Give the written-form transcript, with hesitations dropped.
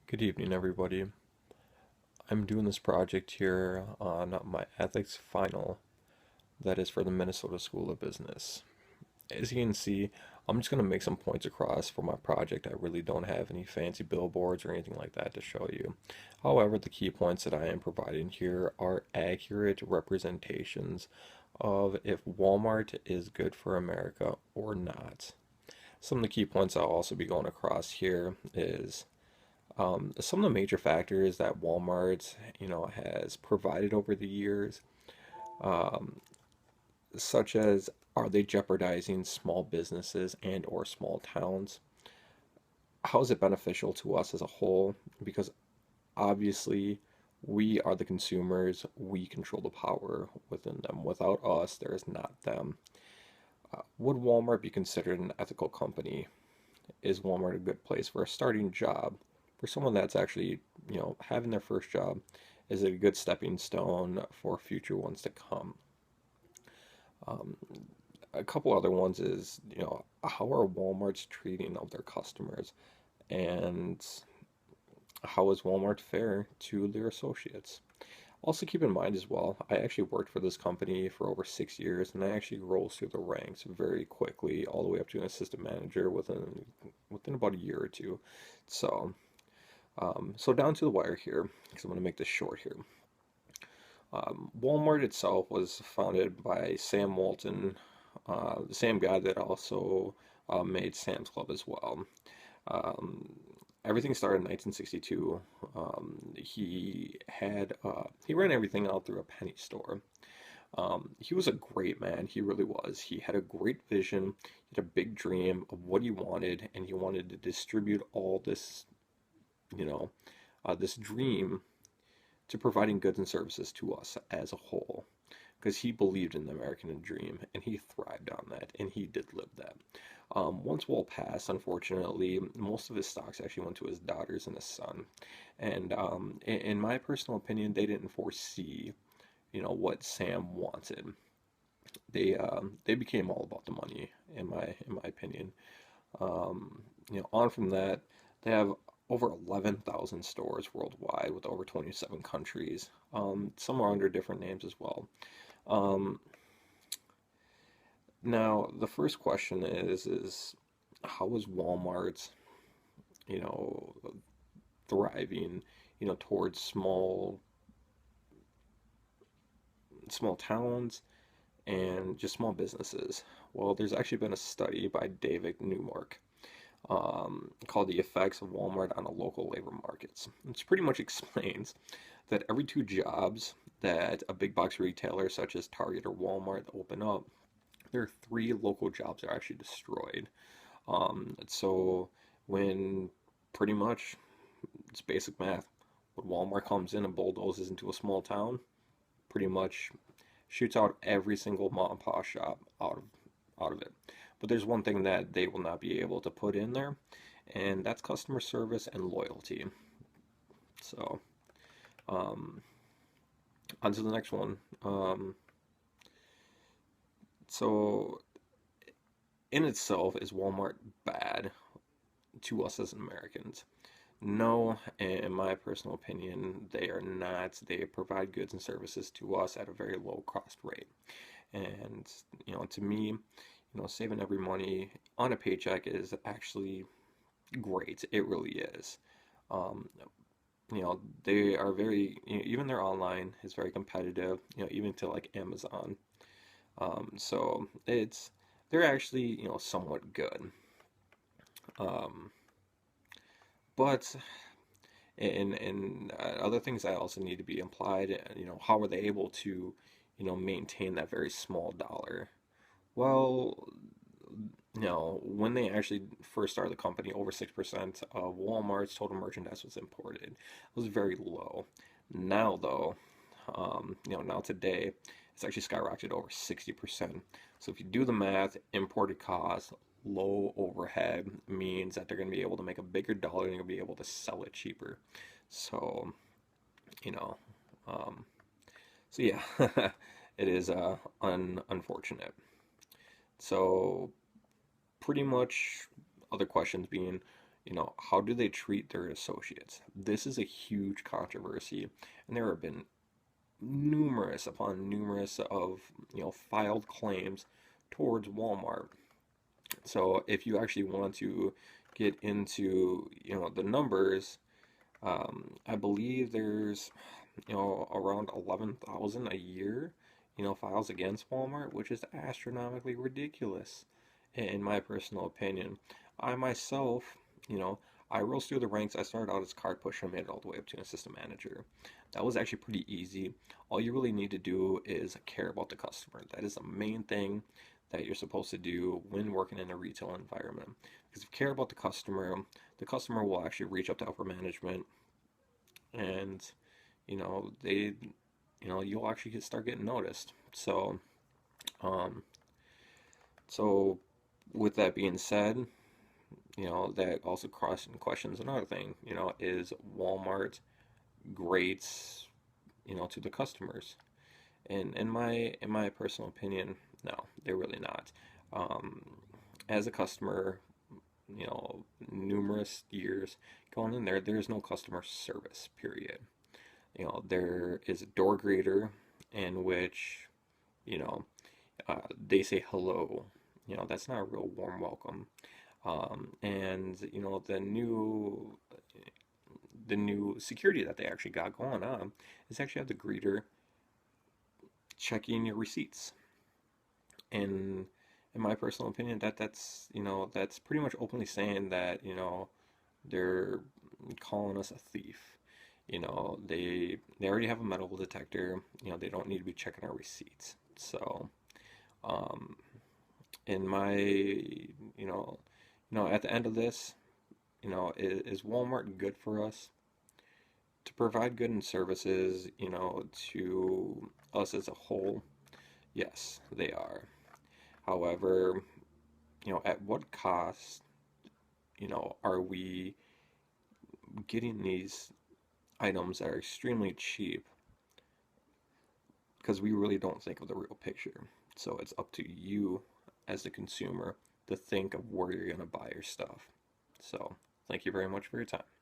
Good evening, everybody. I'm doing this project here on my ethics final that is for the Minnesota School of Business. As you can see, I'm just going to make some points across for my project. I really don't have any fancy billboards or anything like that to show you. However, the key points that I am providing here are accurate representations of if Walmart is good for America or not. Some of the key points I'll also be going across here is some of the major factors that Walmart, has provided over the years, such as are they jeopardizing small businesses and or small towns? How is it beneficial to us as a whole? Because obviously we are the consumers, we control the power within them. Without us, there is not them. Would Walmart be considered an ethical company? Is Walmart a good place for a starting job? For someone that's actually, having their first job, is it a good stepping stone for future ones to come? Um, a couple other ones is, how are Walmart's treating of their customers? And how is Walmart fair to their associates? Also, keep in mind as well, I actually worked for this company for over 6 years, and I actually rose through the ranks very quickly, all the way up to an assistant manager within about a year or two. So, so down to the wire here, because I'm going to make this short here. Walmart itself was founded by Sam Walton, the same guy that also made Sam's Club as well. Um, Everything started in 1962. He ran everything out through a penny store. He was a great man. He really was. He had a great vision. He had a big dream of what he wanted, and he wanted to distribute all this, you know, this dream to providing goods and services to us as a whole. Because he believed in the American dream and he thrived on that and he did live that. Once Wall passed, unfortunately, most of his stocks actually went to his daughters and his son. And in my personal opinion, they didn't foresee, what Sam wanted. They became all about the money, in my opinion. On from that, they have over 11,000 stores worldwide with over 27 countries. Some are under different names as well. Um, Now, the first question is how is Walmart, you know, thriving, towards small towns and just small businesses? Well, there's actually been a study by David Newmark called The Effects of Walmart on the Local Labor Markets, which pretty much explains that every two jobs that a big box retailer such as Target or Walmart open up, there are three local jobs that are actually destroyed. So when pretty much it's basic math, when Walmart comes in and bulldozes into a small town, pretty much shoots out every single mom and pop shop out of it. But there's one thing that they will not be able to put in there, and that's customer service and loyalty. So, um, on to the next one. So, in itself, is Walmart bad to us as Americans? No, in my personal opinion, they are not. They provide goods and services to us at a very low cost rate. And, to me, saving every money on a paycheck is actually great. It really is. Um, they are very, even their online is very competitive, even to like Amazon. So they're actually, somewhat good. Um, but other things that also need to be implied, how are they able to, maintain that very small dollar? Well, when they actually first started the company, over 6% of Walmart's total merchandise was imported. It was very low. Now, though, now today, it's actually skyrocketed over 60%. So if you do the math, imported costs, low overhead means that they're going to be able to make a bigger dollar and they're going to be able to sell it cheaper. So, you know, um, so yeah, it is unfortunate. So pretty much other questions being, How do they treat their associates? This is a huge controversy, and there have been numerous upon numerous of, filed claims towards Walmart. So if you actually want to get into, the numbers, I believe there's, around 11,000 a year, files against Walmart, which is astronomically ridiculous, in my personal opinion. I myself, you know, I rose through the ranks. I started out as card pusher and made it all the way up to an assistant manager. That was actually pretty easy. All you really need to do is care about the customer. That is the main thing that you're supposed to do when working in a retail environment. Because if you care about the customer will actually reach up to upper management, and they, you'll actually start getting noticed. Um, so with that being said, that also crossing questions another thing, is Walmart great, to the customers? And in my personal opinion, no, they're really not. Um, as a customer, numerous years going in there, there's no customer service, period. There is a door greeter in which, you know, they say hello. That's not a real warm welcome. And the new security that they actually got going on is actually have the greeter checking your receipts. And in my personal opinion, that's pretty much openly saying that they're calling us a thief. They already have a metal detector. They don't need to be checking our receipts. So, um, in my at the end of this, is Walmart good for us to provide good and services, to us as a whole? Yes, they are. However, at what cost, are we getting these items that are extremely cheap, because we really don't think of the real picture. So it's up to you as the consumer to think of where you're going to buy your stuff. So thank you very much for your time.